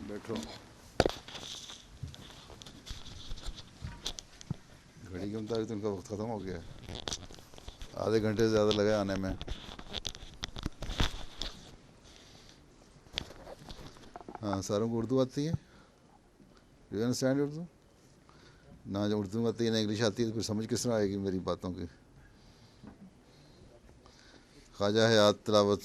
بیٹھو. گھڑی کے مطابق ان کا وقت ختم ہو گیا ہے. آدھے گھنٹے سے زیادہ لگے آنے میں. ہاں ساروں کو اردو آتی ہے. You understand Urdu? نہ جو اردو آتی ہے نہ انگلش آتی ہے تو پھر سمجھ کس طرح آئے گی میری باتوں کی. خواجہ حیات تلاوت.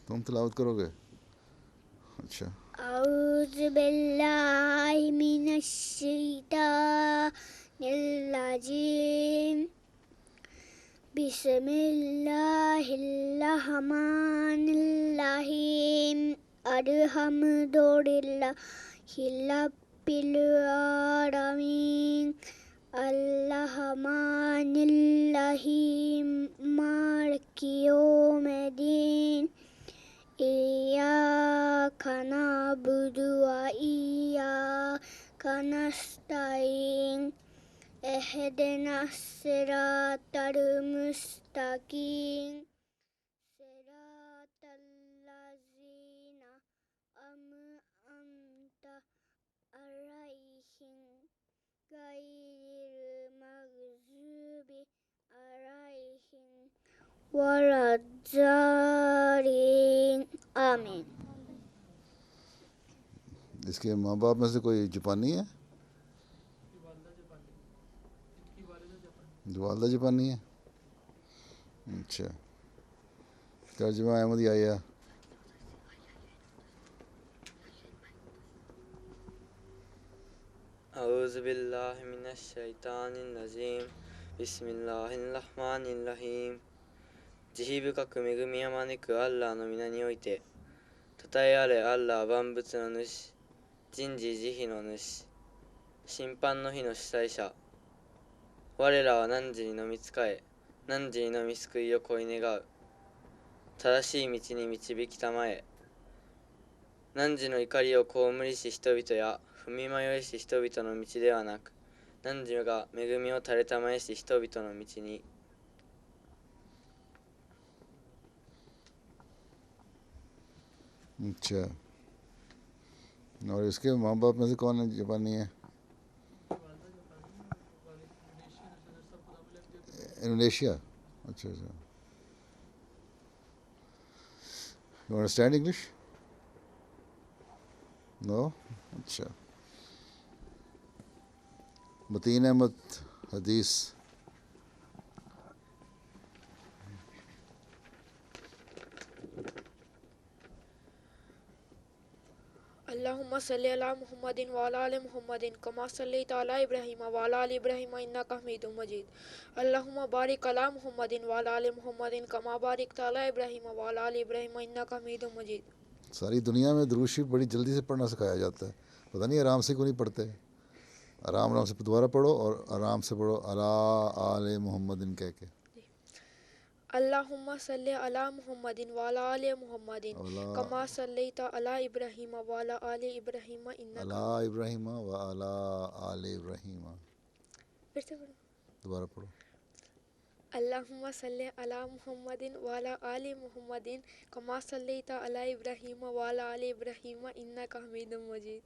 تم تلاوت کرو گے؟ اچھا. اعوذ باللہ من الشیطان الرجیم بسم اللہ الرحمن الرحیم الحمد للہ رب العالمین الرحمن الرحیم مالک یوم الدین ایاک نعبد و ایاک نستعین اہدنا الصراط المستقیم صراط الذین انعمت علیہم غیر المغضوب علیہم ولا الضالین آمین. اس کے ماں باپ میں سے کوئی جاپانی ہے؟ جو والدہ جاپانی ہے؟ اچھا. ترجمہ احمد یحییٰ. اعوذ باللہ من الشیطان الرجیم بسم اللہ الرحمن الرحیم慈悲深く恵みあまねくアッラーの皆において、称えあれアッラー万物の主、人事慈悲の主、審判の日の主催者。我らは汝にのみ仕え、汝にのみ救いを恋願う。正しい道に導きたまえ。汝の怒りを被りし人々や踏み迷いし人々の道ではなく、汝が恵みを垂れたまえし人々の道に。اچھا. اور اس کے ماں باپ میں سے کون ہے جاپانی ہے؟ انڈونیشیا. اچھا اچھا. You understand English? نو. اچھا. متین احمد حدیث. اللہم صلی علی محمد وعلی آل محمد کما صلیت علی ابراہیم وعلی آل ابراہیم انک حمید مجید. اللہم بارک علی محمد وعلی آل محمد کما بارکت علی ابراہیم وعلی آل ابراہیم انک حمید مجید. ساری دنیا میں درود شریف بڑی جلدی سے پڑھنا سکھایا جاتا ہے. پتہ نہیں آرام سے کیوں نہیں پڑھتے. آرام آرام سے دوبارہ پڑھو اور آرام سے پڑھو علی آل محمد کہہ کے. اللہم صلی علی محمد وعلی آل محمد کما صلیت علی ابراہیم وعلی آل ابراہیم انک. علی ابراہیم و علی آل ابراہیم. پھر سے پڑھو. دوبارہ پڑھو. اللہم صلی علی محمد وعلی آل محمد کما صلیت علی ابراہیم وعلی آل ابراہیم انک حمید مجید.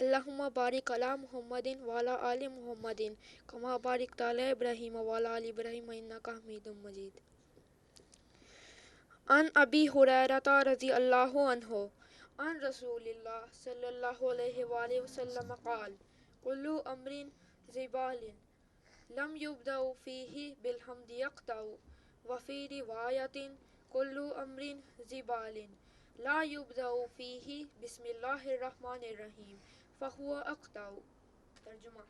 اللہم بارک علی محمد وعلی آل محمد کما بارکت علی ابراہیم وعلی آل ابراہیم انک حمید مجید. عن ابی ہریرہ رضی اللہ عنہ عن رسول اللہ صلی اللہ علیہ وآلہ وسلم قال کل امر ذی بال لم یبدأ فیہ بالحمد یقطع وفی روایت کل امر ذی بال لا یبدأ فیہ بسم اللہ الرحمن الرحیم فہو اقطع. ترجمہ.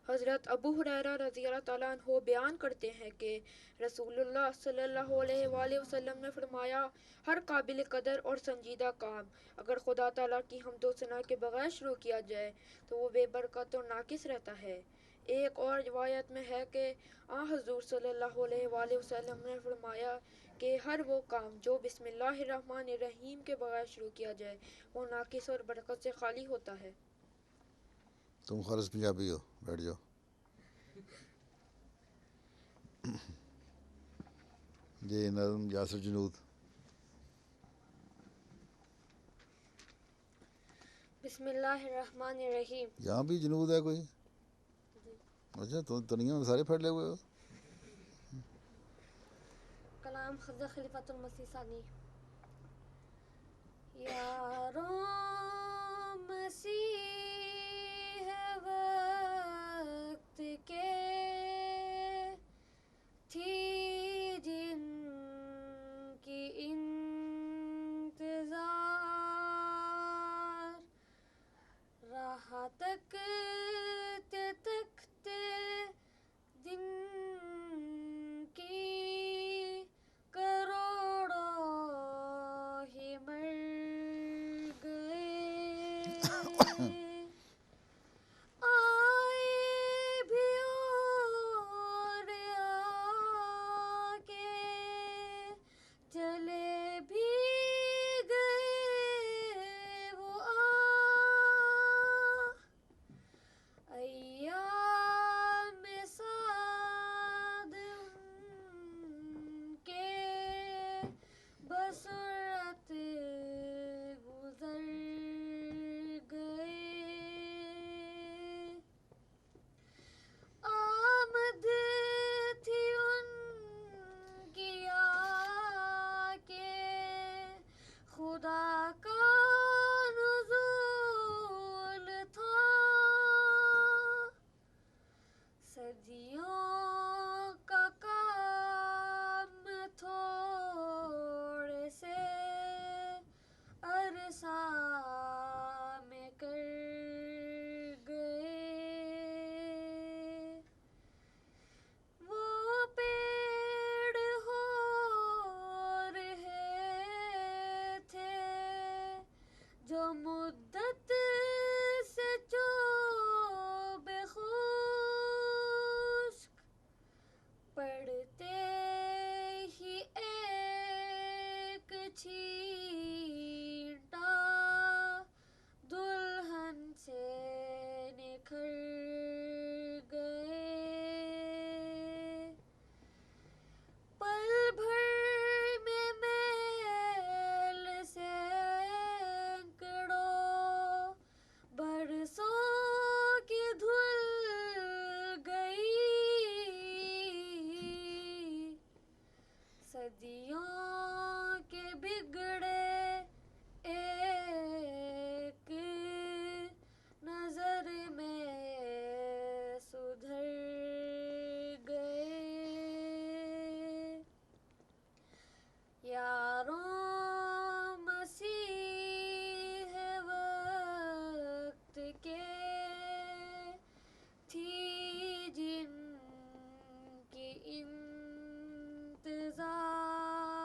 حضرت ابو ہریرہ رضی اللہ تعالیٰ عنہ بیان کرتے ہیں کہ رسول اللہ صلی اللہ علیہ وآلہ وسلم نے فرمایا ہر قابل قدر اور سنجیدہ کام اگر خدا تعالیٰ کی حمد و ثنا کے بغیر شروع کیا جائے تو وہ بے برکت اور ناقص رہتا ہے. ایک اور روایت میں ہے کہ حضور صلی اللہ علیہ وآلہ وسلم نے فرمایا کہ ہر وہ کام جو بسم اللہ الرحمن الرحیم کے بغیر شروع کیا جائے وہ ناقص اور برکت سے خالی ہوتا ہے. تم خالص پنجابی ہو، بیٹھ جاؤ. یہ نظم یاسر جنود. بسم اللہ الرحمن الرحیم. یہاں بھی جنود ہے کوئی؟ اچھا تو تنیا میں سارے پھٹ لے ہوئے ہو. کلام حضرت خلیفۃ المسیح ثانی. یاروں مسیح وقت کے تھی جن کی انتظار، راہ تکتے تکتے دن کی کروڑوں ہی مر گئے. آئے بھی اور آ کے چلے بھی گئے وہ ایام سعد ان کے بسرعت گزر گئے. آمد تھی ان کی آ کے خدا کا نزول تھا، صدیوں کا کام تھوڑے سے عرصہ میں کر گئے. وہ پیڑ ہو رہے تھے جو مدت سے چوب خشک پڑتے ہی ایک چھینٹا دلہن سے نکھر گئے. پل بھر میں میل سینکڑوں برسوں کی دھل گئی. صدیوں کے بگڑے ایک نظر میں سدھر گئے. یاروں مسیح وقت کے تھی جن کی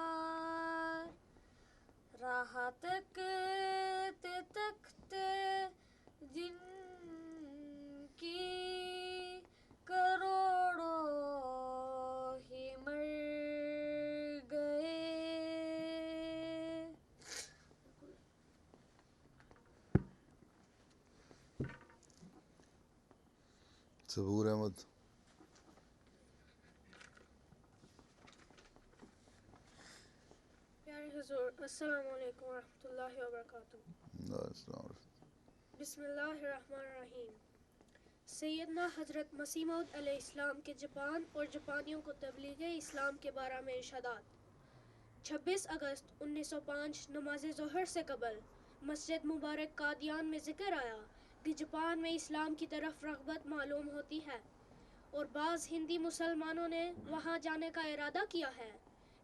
انتظار، راہ تکتے تکتے جن کی کروڑوں ہی مر گئے. صبور احمد. پیارے حضور، السلام علیکم ورحمۃ اللہ وبرکاتہ. السلام علیکم. بسم اللہ الرحمن الرحیم. سیدنا حضرت مسیح موعود علیہ السلام کے جاپان اور جاپانیوں کو تبلیغ اسلام کے بارے میں ارشادات. 26 اگست 1905 نماز ظہر سے قبل مسجد مبارک قادیان میں ذکر آیا کہ جاپان میں اسلام کی طرف رغبت معلوم ہوتی ہے اور بعض ہندی مسلمانوں نے وہاں جانے کا ارادہ کیا ہے.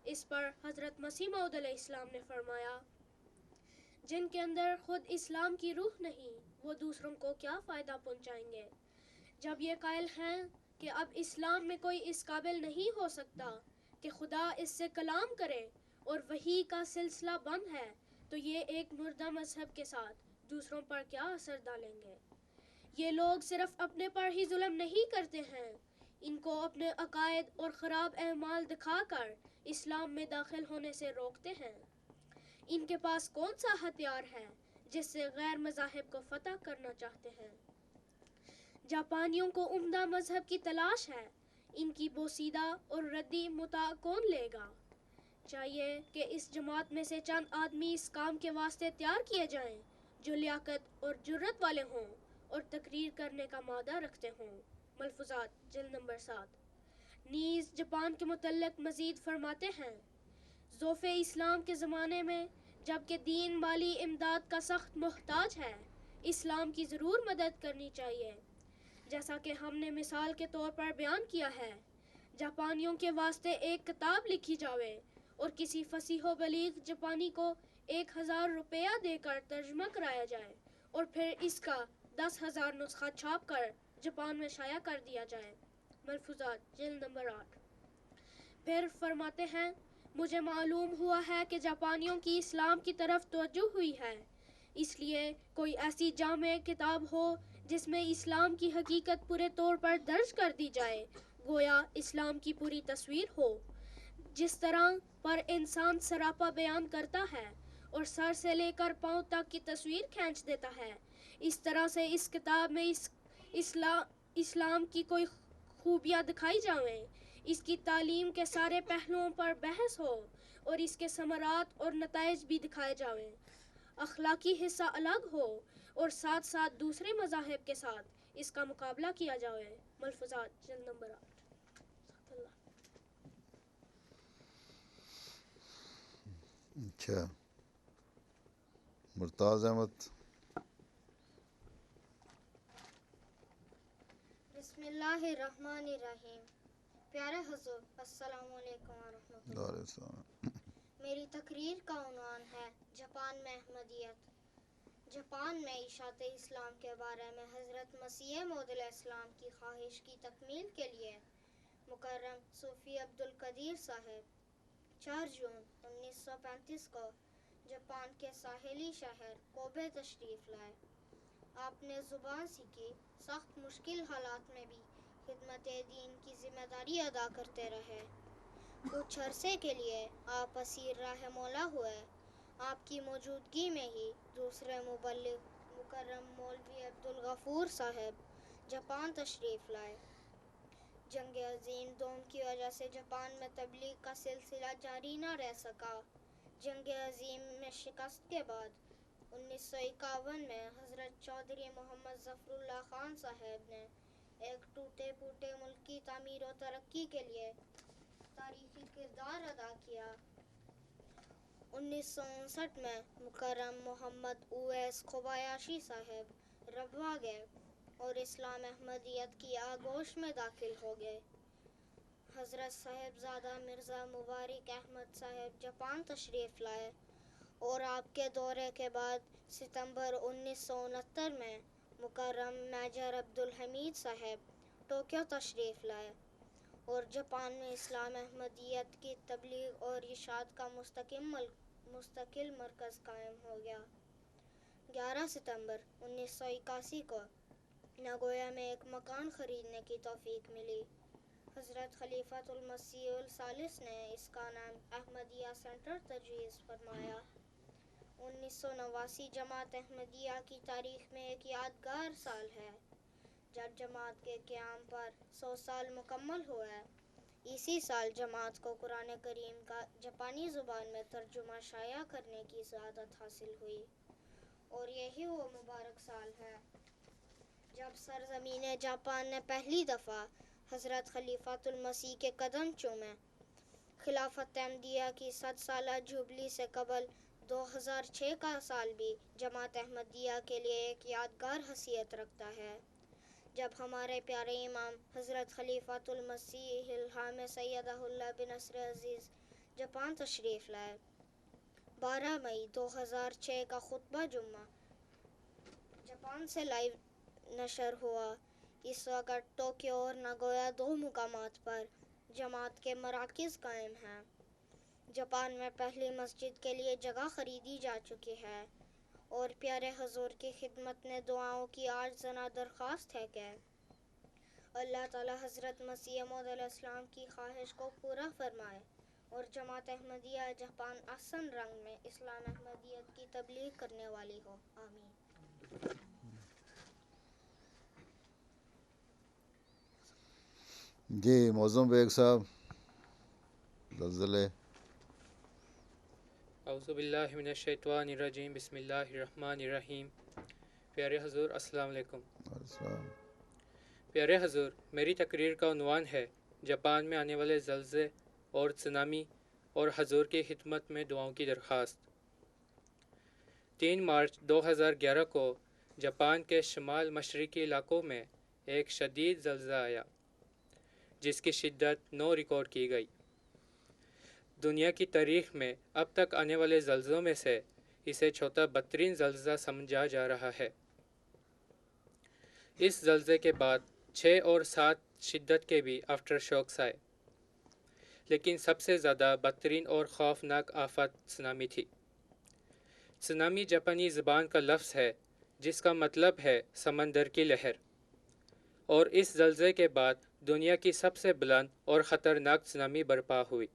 اس پر حضرت مسیح موعود علیہ السلام نے فرمایا، جن کے اندر خود اسلام کی روح نہیں وہ دوسروں کو کیا فائدہ پہنچائیں گے. جب یہ قائل ہیں کہ اب اسلام میں کوئی اس قابل نہیں ہو سکتا کہ خدا اس سے کلام کرے اور وحی کا سلسلہ بند ہے، تو یہ ایک مردہ مذہب کے ساتھ دوسروں پر کیا اثر ڈالیں گے. یہ لوگ صرف اپنے پر ہی ظلم نہیں کرتے ہیں، ان کو اپنے عقائد اور خراب اعمال دکھا کر اسلام میں داخل ہونے سے روکتے ہیں. ان کے پاس کون سا ہتھیار ہے جس سے غیر مذاہب کو فتح کرنا چاہتے ہیں. جاپانیوں کو عمدہ مذہب کی تلاش ہے، ان کی بوسیدہ اور ردی متاع کون لے گا. چاہیے کہ اس جماعت میں سے چند آدمی اس کام کے واسطے تیار کیے جائیں جو لیاقت اور جرت والے ہوں اور تقریر کرنے کا مادہ رکھتے ہوں۔ ملفوظات جلد نمبر 7۔ نیز جاپان کے متعلق مزید فرماتے ہیں، ضعف اسلام کے زمانے میں جبکہ دین مالی امداد کا سخت محتاج ہے، اسلام کی ضرور مدد کرنی چاہیے۔ جیسا کہ ہم نے مثال کے طور پر بیان کیا ہے، جاپانیوں کے واسطے ایک کتاب لکھی جاوے اور کسی فصیح و بلیغ جاپانی کو 1000 روپیہ دے کر ترجمہ کرایا جائے اور پھر اس کا 10,000 نسخہ چھاپ کر جاپان میں شائع کر دیا جائے۔ ملفوظات جلد نمبر 8۔ پھر فرماتے ہیں، مجھے معلوم ہوا ہے کہ جاپانیوں کی اسلام کی طرف توجہ ہوئی ہے، اس لیے کوئی ایسی جامع کتاب ہو جس میں اسلام کی حقیقت پورے طور پر درج کر دی جائے، گویا اسلام کی پوری تصویر ہو، جس طرح پر انسان سراپا بیان کرتا ہے اور سر سے لے کر پاؤں تک کی تصویر کھینچ دیتا ہے، اس طرح سے اس کتاب میں اسلام کی کوئی خوبیاں دکھائی جائیں، اس کی تعلیم کے سارے پہلوؤں پر بحث ہو اور اس کے ثمرات اور نتائج بھی دکھائے جائیں، اخلاقی حصہ الگ ہو اور ساتھ ساتھ دوسرے مذاہب کے ساتھ اس کا مقابلہ کیا جائے۔ ملفوظات جلد نمبر 8۔ اچھا، مرتاز احمد۔ بسم اللہ الرحمن الرحیم۔ پیارے حضور، السلام علیکم ورحمۃ اللہ۔ علیہ السلام۔ میری تقریر کا عنوان ہے جاپان میں احمدیت۔ جاپان میں اشاعت اسلام کے بارے میں حضرت مسیح موعود علیہ السلام کی خواہش کی تکمیل کے لیے مکرم صوفی عبدالقدیر صاحب 4 جون 1935 کو جاپان کے ساحلی شہر کوبے تشریف لائے۔ آپ نے زبان سیکھی، سخت مشکل حالات میں بھی خدمت دین کی ذمہ داری ادا کرتے رہے۔ کچھ عرصے کے لیے آپ اسیر راہ مولا ہوئے۔ آپ کی موجودگی میں ہی دوسرے مبلغ مکرم مولوی عبدالغفور صاحب جاپان تشریف لائے۔ جنگ عظیم دوم کی وجہ سے جاپان میں تبلیغ کا سلسلہ جاری نہ رہ سکا۔ جنگ عظیم میں شکست کے بعد 1951 میں حضرت چودھری محمد ظفر اللہ خان صاحب نے ایک ٹوٹے پھوٹے ملک کی تعمیر و ترقی کے لیے تاریخی کردار ادا کیا۔ 1959 میں مکرم محمد اویس کوبایاشی صاحب ربوہ گئے اور اسلام احمدیت کی آغوش میں داخل ہو گئے۔ حضرت صاحبزادہ مرزا مبارک احمد صاحب جاپان تشریف لائے اور آپ کے دورے کے بعد ستمبر 1969 میں مکرم میجر عبدالحمید صاحب ٹوکیو تشریف لائے اور جاپان میں اسلام احمدیت کی تبلیغ اور اشاعت کا مستقل مرکز قائم ہو گیا۔ 11 ستمبر 1981 کو ناگویا میں ایک مکان خریدنے کی توفیق ملی۔ حضرت خلیفۃ المسیح الثالث نے اس کا نام احمدیہ سینٹر تجویز فرمایا۔ 1989 جماعت احمدیہ کی تاریخ میں ایک یادگار سال ہے، جب جماعت کے قیام پر 100 سال مکمل ہوئے۔ اسی سال جماعت کو قرآن کریم کا جاپانی زبان میں ترجمہ شائع کرنے کی سعادت حاصل ہوئی، اور یہی وہ مبارک سال ہے جب سرزمین جاپان نے پہلی دفعہ حضرت خلیفۃ المسیح کے قدم چومے۔ خلافت احمدیہ کی 100 سالہ جوبلی سے قبل 2006 کا سال بھی جماعت احمدیہ کے لیے ایک یادگار حیثیت رکھتا ہے، جب ہمارے پیارے امام حضرت خلیفۃ المسیح الہام سیدہ اللہ بن نصر عزیز جاپان تشریف لائے۔ 12 مئی 2006 کا خطبہ جمعہ جاپان سے لائیو نشر ہوا۔ اس وقت ٹوکیو اور ناگویا 2 مقامات پر جماعت کے مراکز قائم ہیں۔ جاپان میں پہلی مسجد کے لیے جگہ خریدی جا چکی ہے، اور پیارے حضور کی خدمت میں دعاؤں کی عاجزانہ درخواست ہے کہ اللہ تعالی حضرت مسیح موعود علیہ السلام کی خواہش کو پورا فرمائے اور جماعت احمدیہ جاپان احسن رنگ میں اسلام احمدیت کی تبلیغ کرنے والی ہو، آمین۔ جی معظم بیگ صاحب، زلزلے اعوذ باللہ من الشیطان الرجیم بسم اللہ الرحمن الرحیم. پیارے حضور السلام علیکم. السلام. پیارے حضور، میری تقریر کا عنوان ہے جاپان میں آنے والے زلزلے اور سونامی اور حضور کی خدمت میں دعاؤں کی درخواست. 3 مارچ 2011 کو جاپان کے شمال مشرقی علاقوں میں ایک شدید زلزلہ آیا جس کی شدت 9 ریکارڈ کی گئی. دنیا کی تاریخ میں اب تک آنے والے زلزلوں میں سے اسے چوتھا بدترین زلزلہ سمجھا جا رہا ہے. اس زلزلے کے بعد 6 اور 7 شدت کے بھی آفٹر شاکس آئے، لیکن سب سے زیادہ بدترین اور خوفناک آفت سونامی تھی. سونامی جاپانی زبان کا لفظ ہے جس کا مطلب ہے سمندر کی لہر، اور اس زلزلے کے بعد دنیا کی سب سے بلند اور خطرناک سونامی برپا ہوئی.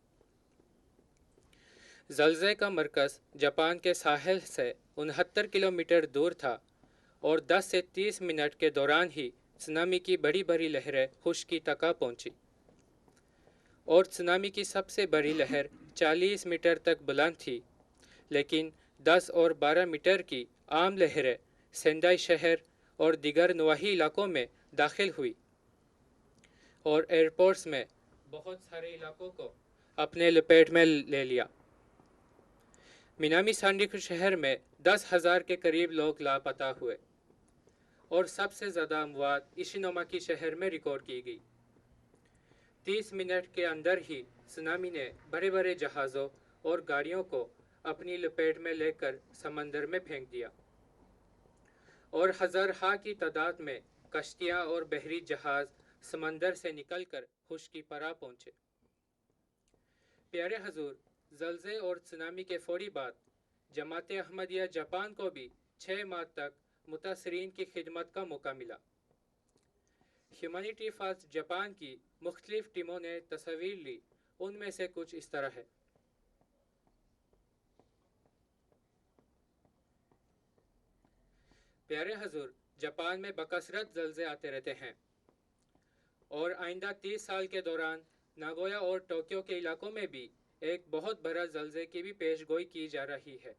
زلزلے کا مرکز جاپان کے ساحل سے 69 کلومیٹر دور تھا اور 10 سے 30 منٹ کے دوران ہی سونامی کی بڑی بڑی لہریں خشکی تک پہنچی، اور سونامی کی سب سے بڑی لہر 40 میٹر تک بلند تھی، لیکن 10 اور 12 میٹر کی عام لہریں سینڈائی شہر اور دیگر نواحی علاقوں میں داخل ہوئی اور ایئرپورٹس میں بہت سارے علاقوں کو اپنے لپیٹ میں لے لیا. مینامی سانڈیکو شہر میں 10,000 کے قریب لوگ لاپتہ ہوئے اور سب سے زیادہ اموات ایشینوما کی شہر میں ریکارڈ کی گئی. 30 منٹ کے اندر ہی سونامی نے بڑے بڑے جہازوں اور گاڑیوں کو اپنی لپیٹ میں لے کر سمندر میں پھینک دیا، اور ہزارہا کی تعداد میں کشتیاں اور بحری جہاز سمندر سے نکل کر خشکی پر پہنچے. پیارے حضور، زلزلے اور سونامی کے فوری بعد جماعت احمدیہ جاپان کو بھی 6 ماہ تک متاثرین کی خدمت کا موقع ملا. ہیومینٹی فرسٹ جاپان کی مختلف ٹیموں نے تصاویر لی. ان میں سے کچھ اس طرح ہے. پیارے حضور، جاپان میں بکثرت زلزلے آتے رہتے ہیں، اور آئندہ 30 سال کے دوران ناگویا اور ٹوکیو کے علاقوں میں بھی ایک بہت بڑا زلزلے کی بھی پیش گوئی کی جا رہی ہے.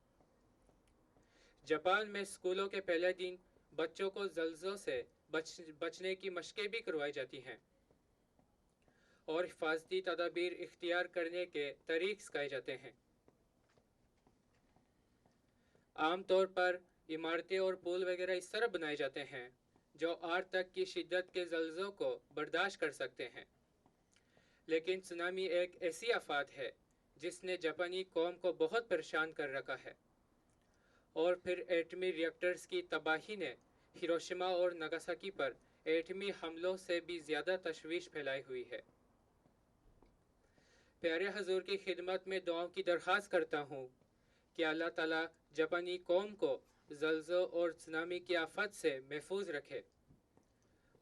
جاپان میں اسکولوں کے پہلے دن بچوں کو زلزلوں سے بچنے کی مشقیں بھی کروائی جاتی ہیں اور حفاظتی تدابیر اختیار کرنے کے طریق سکھائے جاتے ہیں. عام طور پر عمارتیں اور پل وغیرہ اس طرح بنائے جاتے ہیں جو 8 تک کی شدت کے زلزلوں کو برداشت کر سکتے ہیں، لیکن سونامی ایک ایسی آفات ہے جس نے جاپانی قوم کو بہت پریشان کر رکھا ہے، اور پھر ایٹمی ری ایکٹرز کی تباہی نے ہیروشیما اور ناگاساکی پر ایٹمی حملوں سے بھی زیادہ تشویش پھیلائی ہوئی ہے. پیارے حضور کی خدمت میں دعاؤں کی درخواست کرتا ہوں کہ اللہ تعالیٰ جاپانی قوم کو زلزلوں اور سونامی کی آفت سے محفوظ رکھے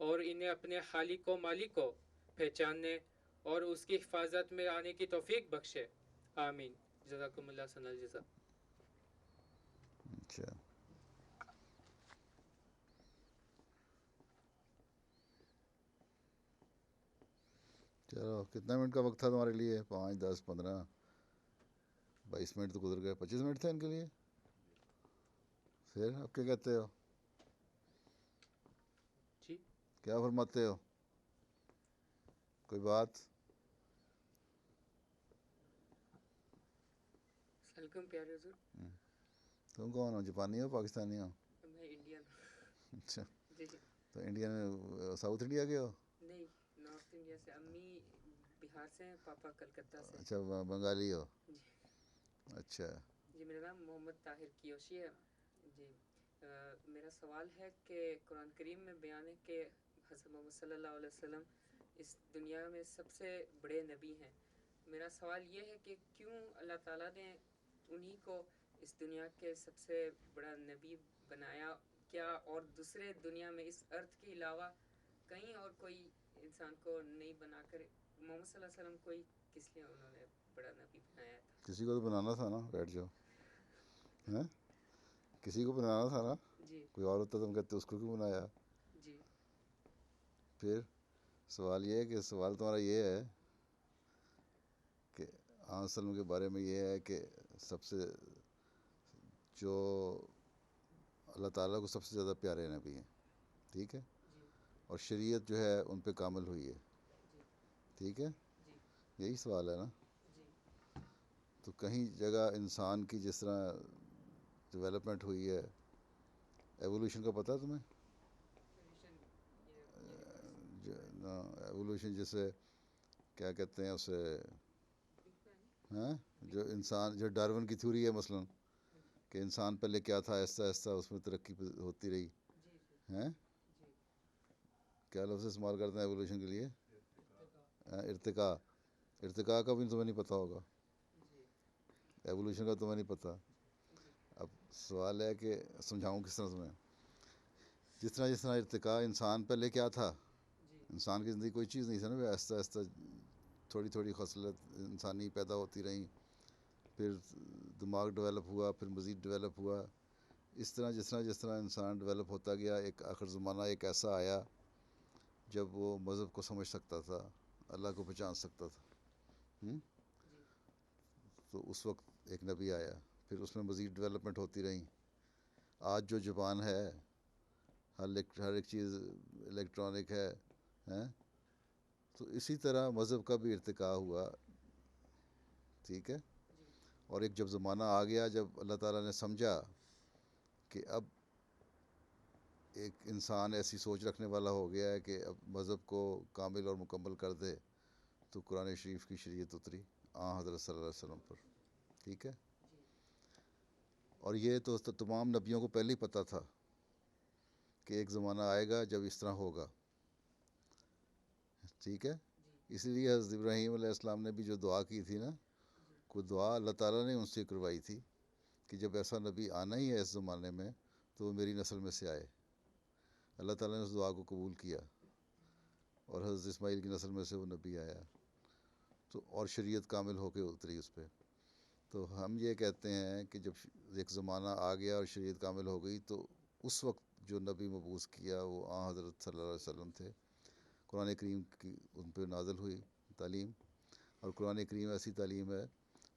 اور انہیں اپنے خالق و مالک کو پہچاننے اور اس کی حفاظت میں آنے کی توفیق بخشے. آمین. جزاکم اللہ ثنا الجزا. اچھا، چلو کتنا منٹ کا وقت تھا تمہارے لیے؟ 5 10 15 22 منٹ تو گزر گئے. 25 منٹ تھے ان کے لیے. پھر اب کیا کہتے ہو؟ جی، کیا فرماتے ہو؟ کوئی بات؟ السلام علیکم پیارے حضور. تم کون ہو؟ جاپانی ہو پاکستانی ہو؟ میں انڈین ہوں. اچھا، جی تو انڈیا میں ساؤتھ انڈیا کے ہو؟ نہیں، نارتھ انڈیا سے. امی بہار سے ہیں، پاپا کلکتہ سے. اچھا، بنگالی ہو؟ جی اچھا. جی، میرا نام محمد طاہر کیوشی ہے. جی، میرا سوال ہے کہ قرآن کریم میں بیان ہے کہ حضرت محمد صلی اللہ علیہ وسلم اس دنیا میں سب سے بڑے نبی ہیں. میرا سوال یہ ہے کہ کیوں اللہ تعالیٰ نے انہی کو اس دنیا کے سب سے بڑا نبی بنایا؟ کیا اور دوسرے دنیا میں اس ارتھ کے علاوہ کہیں اور کوئی انسان کو نہیں بنا کر محمد صلی اللہ علیہ وسلم کو ہی کس لیے انہوں نے بڑا نبی بنایا تھا؟ کسی کو تو بنانا تھا نا. بیٹھ جاؤ. ہیں؟ کسی کو بنانا تھا نا. جی کوئی اور ہوتا تم کہتے اس کو کیوں بنایا؟ جی پھر سوال یہ ہے کہ سوال تمہارا یہ ہے کہ آن وسلم کے بارے میں یہ ہے کہ سب سے جو اللہ تعالیٰ کو سب سے زیادہ پیارے نبی ہیں، ٹھیک ہے، اور شریعت جو ہے ان پہ کامل ہوئی ہے، ٹھیک ہے، یہی سوال ہے نا. تو کہیں جگہ انسان کی جس طرح ڈیولپمنٹ ہوئی ہے، ایوولوشن کا پتہ ہے تمہیں؟ ایوولوشن جسے کیا کہتے ہیں اسے، ہاں، جو انسان جو ڈارون کی تھیوری ہے مثلاً کہ انسان پہلے کیا تھا، آہستہ آہستہ اس میں ترقی ہوتی رہی ہیں. کیا لفظ استعمال کرتے ہیں ایوولوشن کے لیے؟ ارتقاء. ارتقاء کا بھی تمہیں نہیں پتہ ہوگا، ایوولوشن کا تمہیں نہیں پتہ. اب سوال ہے کہ سمجھاؤں کس طرح تمہیں. جس طرح ارتقاء، انسان پہلے کیا تھا، انسان کی زندگی کوئی چیز نہیں تھا نا، آہستہ آہستہ تھوڑی تھوڑی خصلت انسانی پیدا ہوتی رہیں، پھر دماغ ڈیولپ ہوا، پھر مزید ڈیولپ ہوا. اس طرح جس طرح انسان ڈیولپ ہوتا گیا، ایک آخر زمانہ ایک ایسا آیا جب وہ مذہب کو سمجھ سکتا تھا، اللہ کو پہچان سکتا تھا. تو اس وقت ایک نبی آیا، پھر اس میں مزید ڈیولپمنٹ ہوتی رہیں. آج جو زبان ہے، ہر ایک چیز الیکٹرانک ہے، تو اسی طرح مذہب کا بھی ارتقاء ہوا، ٹھیک ہے. اور ایک جب زمانہ آ گیا جب اللہ تعالیٰ نے سمجھا کہ اب ایک انسان ایسی سوچ رکھنے والا ہو گیا ہے کہ اب مذہب کو کامل اور مکمل کر دے، تو قرآن شریف کی شریعت اتری حضرت صلی اللہ علیہ وسلم پر، ٹھیک ہے. اور یہ تو تمام نبیوں کو پہلے ہی پتہ تھا کہ ایک زمانہ آئے گا جب اس طرح ہوگا، ٹھیک ہے. اس لیے حضرت ابراہیم علیہ السلام نے بھی جو دعا کی تھی نا، کوئی دعا اللہ تعالیٰ نے ان سے کروائی تھی کہ جب ایسا نبی آنا ہی ہے اس زمانے میں تو وہ میری نسل میں سے آئے. اللہ تعالیٰ نے اس دعا کو قبول کیا اور حضرت اسماعیل کی نسل میں سے وہ نبی آیا، تو اور شریعت کامل ہو کے اتری اس پہ. تو ہم یہ کہتے ہیں کہ جب ایک زمانہ آ گیا اور شریعت کامل ہو گئی، تو اس وقت جو نبی مبعوث کیا وہ حضرت صلی اللہ علیہ وسلم تھے. قرآن کریم کی ان پہ نازل ہوئی تعلیم، اور قرآن کریم ایسی تعلیم ہے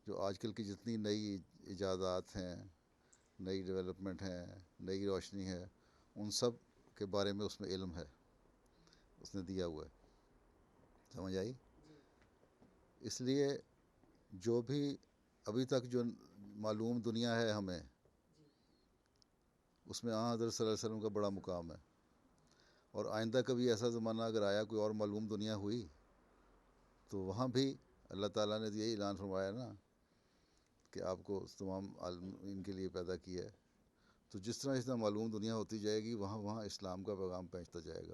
جو آج کل کی جتنی نئی ایجادات ہیں، نئی ڈیولپمنٹ ہیں، نئی روشنی ہے، ان سب کے بارے میں اس میں علم ہے، اس نے دیا ہوا ہے. سمجھ آئی؟ اس لیے جو بھی ابھی تک جو معلوم دنیا ہے ہمیں، اس میں حضرت صلی اللہ علیہ وسلم کا بڑا مقام ہے. اور آئندہ کبھی ایسا زمانہ اگر آیا، کوئی اور معلوم دنیا ہوئی، تو وہاں بھی اللہ تعالیٰ نے یہی اعلان فرمایا نا کہ آپ کو تمام عالمین کے لیے پیدا کیا ہے. تو جس طرح معلوم دنیا ہوتی جائے گی، وہاں اسلام کا پیغام پہنچتا جائے گا.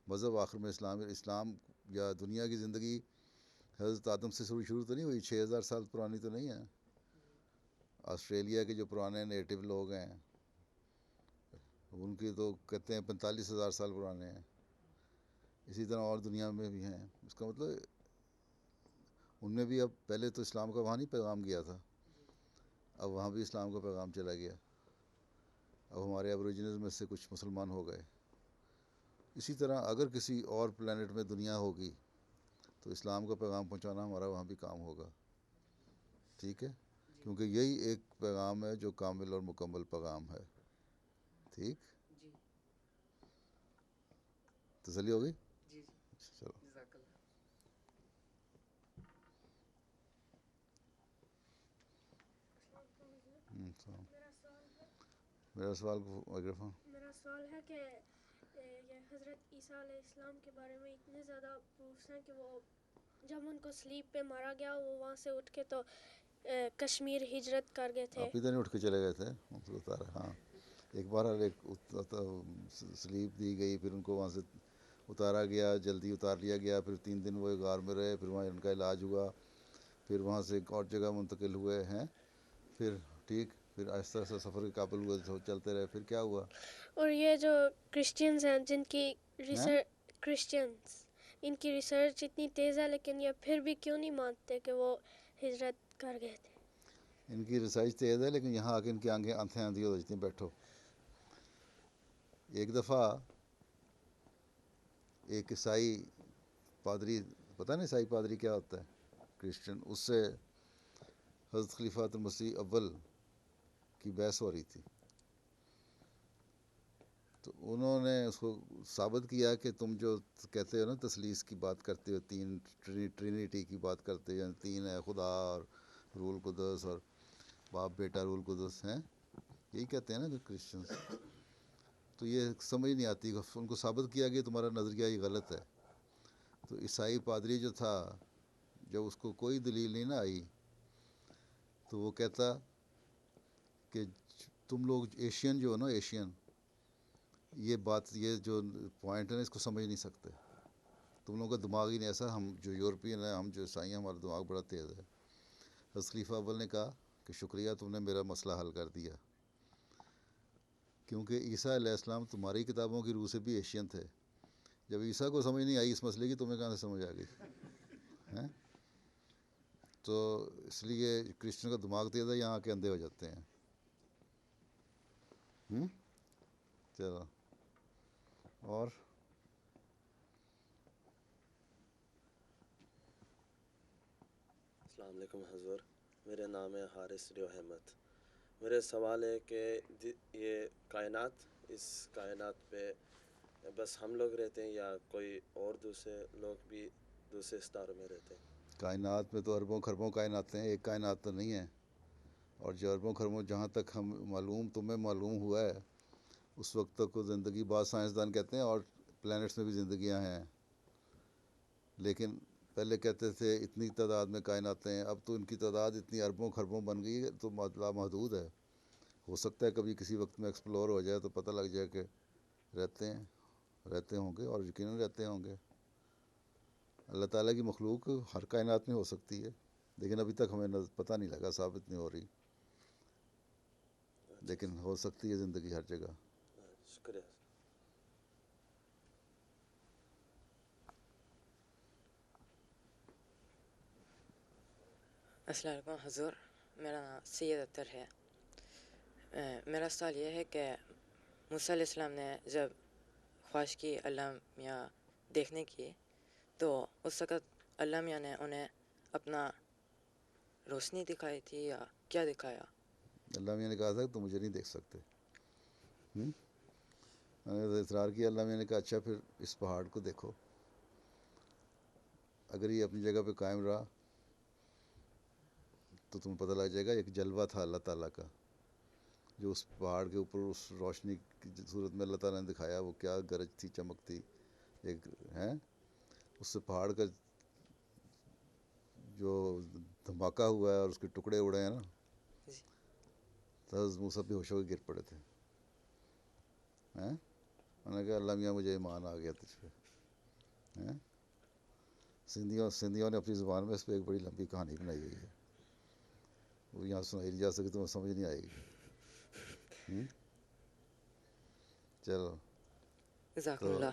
مذہب آخر میں اسلام یا دنیا کی زندگی حضرت آدم سے شروع تو نہیں ہوئی، 6000 سال پرانی تو نہیں ہے. آسٹریلیا کے جو پرانے نیٹو لوگ ہیں ان کی تو کہتے ہیں 45,000 سال پرانے ہیں. اسی طرح اور دنیا میں بھی ہیں. اس کا مطلب ان میں بھی اب پہلے تو اسلام کا وہاں نہیں پیغام گیا تھا، اب وہاں بھی اسلام کا پیغام چلا گیا. اب ہمارے ایبوریجنز میں سے کچھ مسلمان ہو گئے. اسی طرح اگر کسی اور پلانٹ میں دنیا ہوگی تو اسلام کا پیغام پہنچانا ہمارا وہاں بھی کام ہوگا، ٹھیک ہے، کیونکہ یہی ایک پیغام ہے جو کامل اور مکمل پیغام ہے. ٹھیک، تسلی ہوگی؟ چلو. میرا سوال میرا سوال ہے کہ یہ حضرت عیسیٰ علیہ السلام کے بارے میں اتنے زیادہ پروفس ہیں کہ وہ جب ان کو سلیپ پہ مارا گیا، وہ وہاں سے اٹھ کے تو کشمیر ہجرت کر گئے تھے. آپ ادھر نہیں اٹھ کے چلے گئے تھے اتارا. ہاں، ایک بار سلیپ دی گئی، پھر ان کو وہاں سے اتارا گیا، جلدی اتار لیا گیا. پھر 3 دن وہ ایک غار میں رہے، پھر وہاں ان کا علاج ہوا، پھر وہاں سے ایک اور جگہ منتقل ہوئے ہیں. پھر ٹھیک، پھر آہستہ آہستہ سفر کے قابل ہوئے، چلتے رہے. پھر کیا ہوا؟ اور یہ جو کرسچنز ہیں جن کی کرسچنز ان کی ریسرچ اتنی تیز ہے، لیکن یہ پھر بھی کیوں نہیں مانتے کہ وہ ہجرت کر گئے تھے؟ ان کی ریسرچ تیز ہے، لیکن یہاں آ کے ان کی آنکھیں آندھی ہو جاتی ہیں. بیٹھو. ایک دفعہ ایک عیسائی پادری، پتہ نہیں عیسائی پادری کیا ہوتا ہے، کرسچن، اس سے حضرت خلیفۃ المسیح اول کی بحث ہو رہی تھی، تو انہوں نے اس کو ثابت کیا کہ تم جو کہتے ہو نا تثلیث کی بات کرتے ہو، تین ٹرینیٹی کی بات کرتے ہو، یعنی تین ہے، خدا اور رول قدس اور باپ بیٹا رول قدس ہیں، یہی کہتے ہیں نا کرسچنس، تو یہ سمجھ نہیں آتی، ان کو ثابت کیا کہ تمہارا نظریہ یہ غلط ہے۔ تو عیسائی پادری جو تھا، جب اس کو کوئی دلیل نہیں نہ آئی، تو وہ کہتا کہ تم لوگ ایشین جو ہو نا، ایشین، یہ بات، یہ جو پوائنٹ ہے نا، اس کو سمجھ نہیں سکتے، تم لوگوں کا دماغ ہی نہیں ایسا، ہم جو یورپین ہیں، ہم جو عیسائی ہیں، ہمارا دماغ بڑا تیز ہے۔ حضرت خلیفہ اول نے کہا کہ شکریہ، تم نے میرا مسئلہ حل کر دیا، کیونکہ عیسیٰ علیہ السلام تمہاری کتابوں کی روح سے بھی ایشین تھے، جب عیسیٰ کو سمجھ نہیں آئی اس مسئلے کی، تمہیں کہاں سے سمجھ آ گئی ہیں؟ تو اس لیے کرسچن کا دماغ تیز ہے، یہاں کے اندھے ہو جاتے ہیں۔ چلو، اور السلام علیکم حضور، میرا نام ہے حارث ریو احمد۔ میرا سوال ہے کہ یہ کائنات، اس کائنات پہ بس ہم لوگ رہتے ہیں یا کوئی اور دوسرے لوگ بھی دوسرے ستاروں میں رہتے ہیں؟ کائنات میں تو اربوں خربوں کائنات ہیں، ایک کائنات تو نہیں ہے، اور جو اربوں خربوں جہاں تک تمہیں معلوم ہوا ہے اس وقت تک کو زندگی، بعض سائنسدان کہتے ہیں اور پلینٹس میں بھی زندگیاں ہیں، لیکن پہلے کہتے تھے اتنی تعداد میں کائناتیں ہیں، اب تو ان کی تعداد اتنی اربوں خربوں بن گئی ہے تو لامحدود ہے۔ ہو سکتا ہے کبھی کسی وقت میں ایکسپلور ہو جائے تو پتہ لگ جائے کہ رہتے ہوں گے، اور یقیناً رہتے ہوں گے۔ اللہ تعالیٰ کی مخلوق ہر کائنات میں ہو سکتی ہے، لیکن ابھی تک ہمیں پتہ نہیں لگا، ثابت نہیں ہو رہی، لیکن ہو سکتی ہے زندگی ہر جگہ۔ شکریہ۔ السلام علیکم حضور، میرا نام سید اختر ہے۔ میرا سوال یہ ہے کہ موسیٰ علیہ السلام نے جب خواہش کی اللہ میاں دیکھنے کی، تو اس وقت اللہ میاں نے انہیں اپنا روشنی دکھائی تھی یا کیا دکھایا؟ اللہ میاں نے کہا تھا کہ تم مجھے نہیں دیکھ سکتے، میں نے اصرار کیا، اللہ میاں نے کہا اچھا پھر اس پہاڑ کو دیکھو، اگر یہ اپنی جگہ پہ قائم رہا تو تمہیں پتہ لگ جائے گا۔ ایک جلوہ تھا اللہ تعالیٰ کا جو اس پہاڑ کے اوپر اس روشنی کی صورت میں اللہ تعالیٰ نے دکھایا، وہ کیا گرج تھی، چمک تھی، ایک ہے، اس سے پہاڑ کا جو دھماکہ ہوا ہے اور اس کے ٹکڑے اڑے ہیں نا، تو حضرت موسیٰ بے ہوش ہو کے گر پڑے تھے۔ میں نے کہا اللہ میاں مجھے ایمان آ گیا تجھ پہ۔ سندھیوں نے اپنی زبان میں اس پہ ایک بڑی لمبی کہانی بنائی ہوئی ہے، وہ یہاں سنائی نہیں جا سکتی، تمہیں سمجھ نہیں آئے گی۔ چلو، جزاکم تو اللہ۔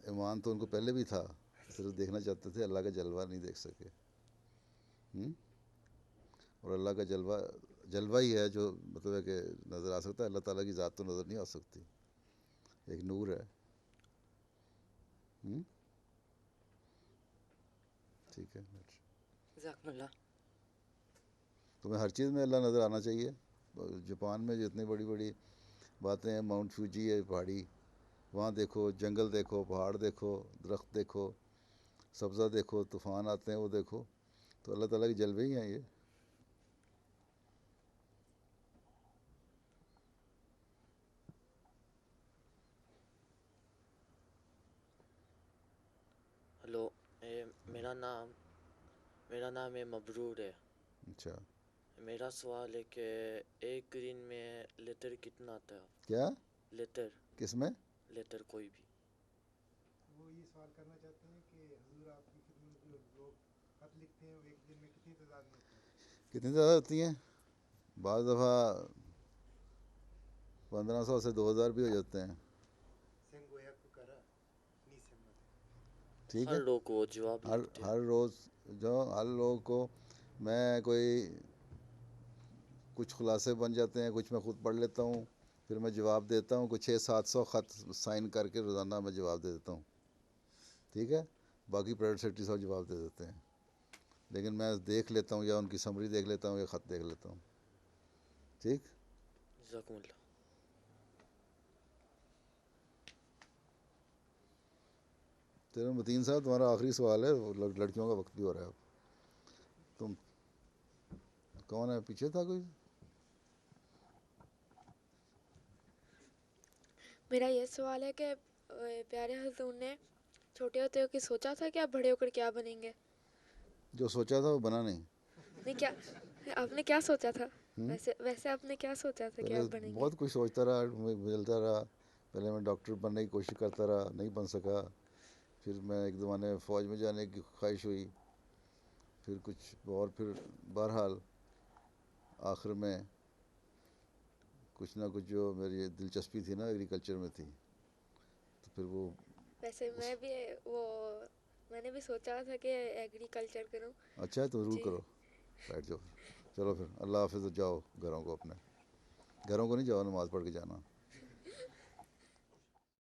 ایمان تو ان کو پہلے بھی تھا، صرف دیکھنا چاہتے تھے، اللہ کا جلوہ نہیں دیکھ سکے۔ اور اللہ کا جلوہ ہی ہے جو مطلب ہے کہ نظر آ سکتا ہے، اللہ تعالیٰ کی ذات تو نظر نہیں آ سکتی، ایک نور ہے۔ ٹھیک ہے، جزاکم اللہ۔ تمہیں ہر چیز میں اللہ نظر آنا چاہیے۔ جاپان میں جو اتنی بڑی بڑی باتیں ہیں، ماؤنٹ فوجی ہے پہاڑی، وہاں دیکھو، جنگل دیکھو، پہاڑ دیکھو، درخت دیکھو، سبزہ دیکھو، طوفان آتے ہیں وہ دیکھو، تو اللہ تعالیٰ کے جلوے ہی ہیں یہ۔ ہلو، میرا نام ہے مبرور ہے۔ اچھا، میرا سوال ہے کہ ایک دن میں لیٹر کتنا آتا ہے؟ کیا لیٹر، کس میں؟ لیٹر کوئی بھی۔ وہ یہ سوال کرنا چاہتے ہیں کہ حضور آپ کی خدمت جو لوگ خط لکھتے ہیں وہ ایک دن میں کتنی تعداد میں ہوتی ہے؟ کتنی زیادہ ہوتی ہیں؟ بعض دفعہ 1500 سے 2000 بھی ہو جاتے ہیں۔ ٹھیک ہے، ہر لوگ کو جواب لکھتے ہیں۔ ہر روز ہر لوگ کو میں کچھ خلاصے بن جاتے ہیں، کچھ میں خود پڑھ لیتا ہوں، پھر میں جواب دیتا ہوں، کچھ 600-700 خط سائن کر کے روزانہ میں جواب دے دیتا ہوں۔ ٹھیک ہے، باقی پرائیویٹ سیکرٹری صاحب جواب دے دیتے ہیں۔ لیکن میں دیکھ لیتا ہوں یا ان کی سمری دیکھ لیتا ہوں یا خط دیکھ لیتا ہوں. ٹھیک. جزاکم اللہ. چلو متین صاحب تمہارا آخری سوال ہے, لڑکیوں کا وقت بھی ہو رہا ہے اب. تم کون ہے پیچھے تھا کوئی؟ میرا یہ سوال ہے کہ پیارے حضور نے چھوٹے ہوتے ہو کہ سوچا تھا کہ آپ بڑے ہو کر کیا بنیں گے؟ جو سوچا تھا وہ بنا نہیں. نہیں, کیا آپ نے کیا سوچا تھا؟ ویسے آپ نے کیا سوچا تھا کہ پہلے آپ بنیں گے؟ بہت کچھ سوچتا رہا, ملتا رہا. پہلے میں ڈاکٹر بننے کی کوشش کرتا رہا, نہیں بن سکا. پھر میں ایک زمانے فوج میں جانے کی خواہش ہوئی, پھر کچھ اور, پھر بہرحال آخر میں کچھ نہ کچھ جو میری دلچسپی تھی نا ایگریکلچر میں تھی, تو پھر وہ ویسے میں نے بھی سوچا تھا کہ ایگریکلچر کروں. اچھا ہے تو ضرور کرو, بیٹھ جاؤ. چلو پھر اللہ حافظ, جاؤ گھروں کو, اپنے گھروں کو نہیں جاؤ, نماز پڑھ کے جانا.